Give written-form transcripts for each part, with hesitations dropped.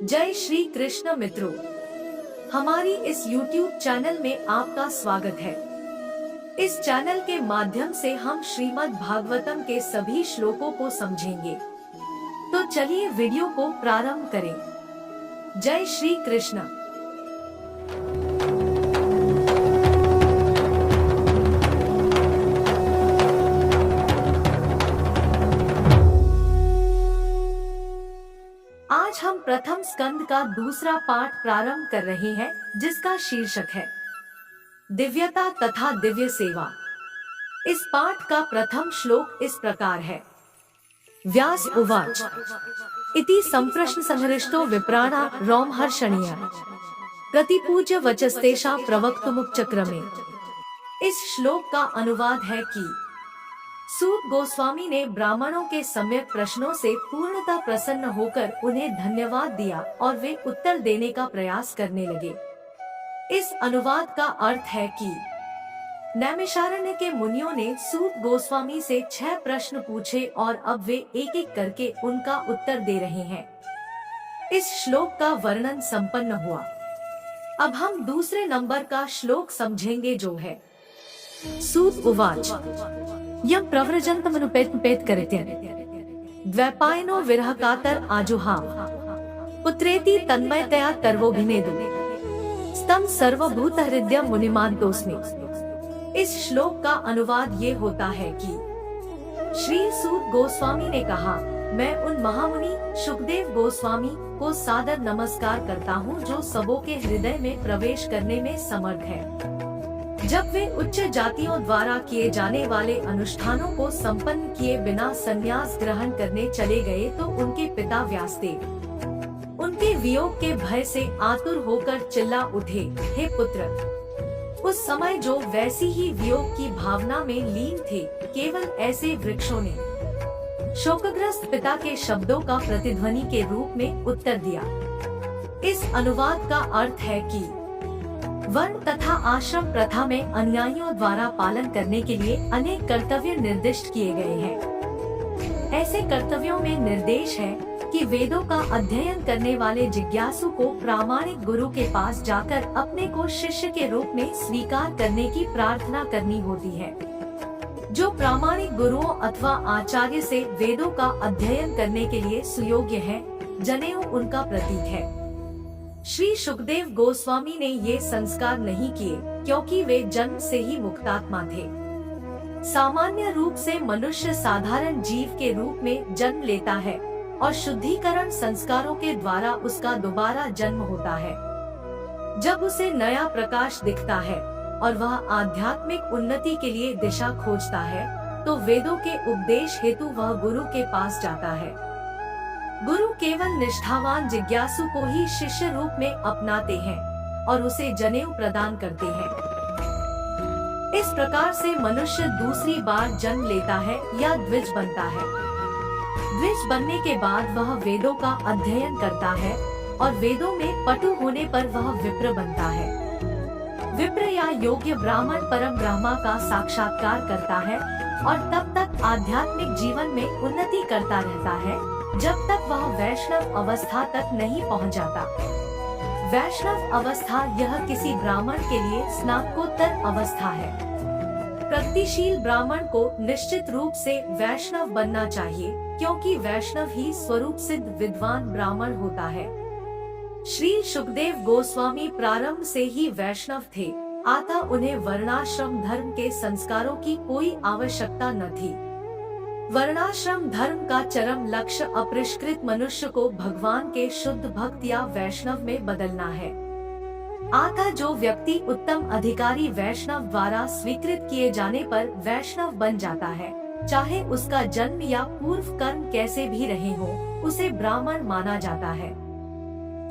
जय श्री कृष्ण मित्रों, हमारी इस YouTube चैनल में आपका स्वागत है। इस चैनल के माध्यम से हम श्रीमद् भागवतम के सभी श्लोकों को समझेंगे। तो चलिए वीडियो को प्रारंभ करें। जय श्री कृष्ण। आज हम प्रथम स्कंद का दूसरा पाठ प्रारंभ कर रहे हैं, जिसका शीर्षक है दिव्यता तथा दिव्य सेवा। इस पाठ का प्रथम श्लोक इस प्रकार है। व्यास उवाच इति संप्रश्न संहृष्टो विप्राणा रोमहर्षणीय प्रतिपूज्य वचस्तेषा प्रवक्तुमुपचक्रमे। इस श्लोक का अनुवाद है कि सूत गोस्वामी ने ब्राह्मणों के सम्यक प्रश्नों से पूर्णतः प्रसन्न होकर उन्हें धन्यवाद दिया और वे उत्तर देने का प्रयास करने लगे। इस अनुवाद का अर्थ है कि नैमिषारण्य के मुनियों ने सूत गोस्वामी से 6 प्रश्न पूछे और अब वे एक एक करके उनका उत्तर दे रहे हैं। इस श्लोक का वर्णन संपन्न हुआ। अब हम दूसरे नंबर का श्लोक समझेंगे, जो है सूत उवाच यम प्रव्रजन्तमनुपेत करित्य द्वैपायनो विरह कातर आजुहाव पुत्रेति तन्मयतया तर्वोभिनेदु स्तम सर्वभूत हृदय मुनिमान्तोस्मि। इस श्लोक का अनुवाद ये होता है कि श्री सूत गोस्वामी ने कहा, मैं उन महामुनि शुकदेव गोस्वामी को सादर नमस्कार करता हूँ जो सबों के हृदय में प्रवेश करने में समर्थ है। जब वे उच्च जातियों द्वारा किए जाने वाले अनुष्ठानों को संपन्न किए बिना संन्यास ग्रहण करने चले गए तो उनके पिता व्यासदेव उनके वियोग के भय से आतुर होकर चिल्ला उठे, हे पुत्र। उस समय जो वैसी ही वियोग की भावना में लीन थे, केवल ऐसे वृक्षों ने शोकग्रस्त पिता के शब्दों का प्रतिध्वनि के रूप में उत्तर दिया। इस अनुवाद का अर्थ है कि वर्ण तथा आश्रम प्रथा में अनुयायियों द्वारा पालन करने के लिए अनेक कर्तव्य निर्दिष्ट किए गए हैं। ऐसे कर्तव्यों में निर्देश है कि वेदों का अध्ययन करने वाले जिज्ञासु को प्रामाणिक गुरु के पास जाकर अपने को शिष्य के रूप में स्वीकार करने की प्रार्थना करनी होती है। जो प्रामाणिक गुरुओं अथवा आचार्य से वेदों का अध्ययन करने के लिए सुयोग्य है, जनेऊ उनका प्रतीक है। श्री शुकदेव गोस्वामी ने ये संस्कार नहीं किए क्योंकि वे जन्म से ही मुक्तात्मा थे। सामान्य रूप से मनुष्य साधारण जीव के रूप में जन्म लेता है और शुद्धिकरण संस्कारों के द्वारा उसका दोबारा जन्म होता है। जब उसे नया प्रकाश दिखता है और वह आध्यात्मिक उन्नति के लिए दिशा खोजता है, तो वेदों के उपदेश हेतु वह गुरु के पास जाता है। गुरु केवल निष्ठावान जिज्ञासु को ही शिष्य रूप में अपनाते हैं और उसे जनेऊ प्रदान करते हैं। इस प्रकार से मनुष्य दूसरी बार जन्म लेता है या द्विज बनता है। द्विज बनने के बाद वह वेदों का अध्ययन करता है और वेदों में पटु होने पर वह विप्र बनता है। विप्र या योग्य ब्राह्मण परम ब्रह्मा का साक्षात्कार करता है और तब तक आध्यात्मिक जीवन में उन्नति करता रहता है जब तक वह वैष्णव अवस्था तक नहीं पहुंच जाता। वैष्णव अवस्था यह किसी ब्राह्मण के लिए स्नातकोत्तर अवस्था है। प्रगतिशील ब्राह्मण को निश्चित रूप से वैष्णव बनना चाहिए, क्योंकि वैष्णव ही स्वरूप सिद्ध विद्वान ब्राह्मण होता है। श्री शुकदेव गोस्वामी प्रारंभ से ही वैष्णव थे, अतः उन्हें वर्णाश्रम धर्म के संस्कारों की कोई आवश्यकता न थी। वर्णाश्रम धर्म का चरम लक्ष्य अपरिष्कृत मनुष्य को भगवान के शुद्ध भक्त या वैष्णव में बदलना है। अतः जो व्यक्ति उत्तम अधिकारी वैष्णव द्वारा स्वीकृत किए जाने पर वैष्णव बन जाता है, चाहे उसका जन्म या पूर्व कर्म कैसे भी रहे हो, उसे ब्राह्मण माना जाता है।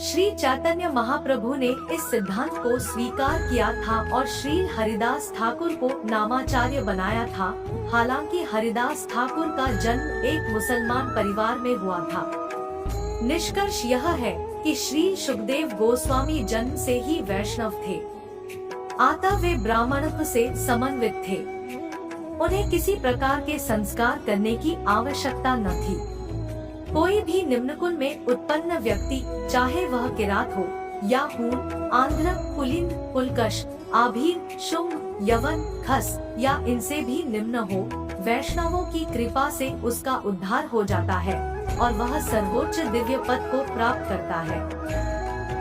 श्री चैतन्य महाप्रभु ने इस सिद्धांत को स्वीकार किया था और श्री हरिदास ठाकुर को नामाचार्य बनाया था। हालांकि हरिदास ठाकुर का जन्म एक मुसलमान परिवार में हुआ था। निष्कर्ष यह है कि श्री शुकदेव गोस्वामी जन्म से ही वैष्णव थे, अतः वे ब्राह्मणत्व से समन्वित थे। उन्हें किसी प्रकार के संस्कार करने की आवश्यकता न थी। कोई भी निम्न कुल में उत्पन्न व्यक्ति, चाहे वह किरात हो या हूण, आंध्र, पुलिंद, पुलकश, आभीर, शुंग, यवन, खस या इनसे भी निम्न हो, वैष्णवों की कृपा से उसका उद्धार हो जाता है और वह सर्वोच्च दिव्य पद को प्राप्त करता है।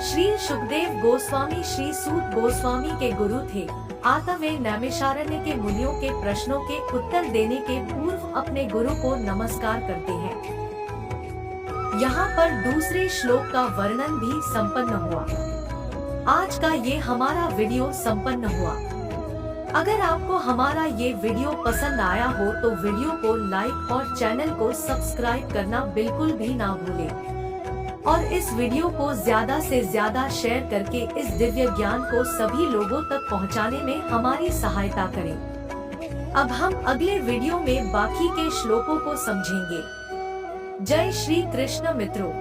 श्री सुखदेव गोस्वामी श्री सूत गोस्वामी के गुरु थे। अतः वे नैमिषारण्य के मुनियों के प्रश्नों के उत्तर देने के पूर्व अपने गुरु को नमस्कार करते हैं। यहाँ पर दूसरे श्लोक का वर्णन भी संपन्न हुआ। आज का ये हमारा वीडियो संपन्न हुआ। अगर आपको हमारा ये वीडियो पसंद आया हो तो वीडियो को लाइक और चैनल को सब्सक्राइब करना बिल्कुल भी ना भूलें और इस वीडियो को ज्यादा से ज्यादा शेयर करके इस दिव्य ज्ञान को सभी लोगों तक पहुंचाने में हमारी सहायता करें। अब हम अगले वीडियो में बाकी के श्लोकों को समझेंगे। जय श्री कृष्ण मित्रों।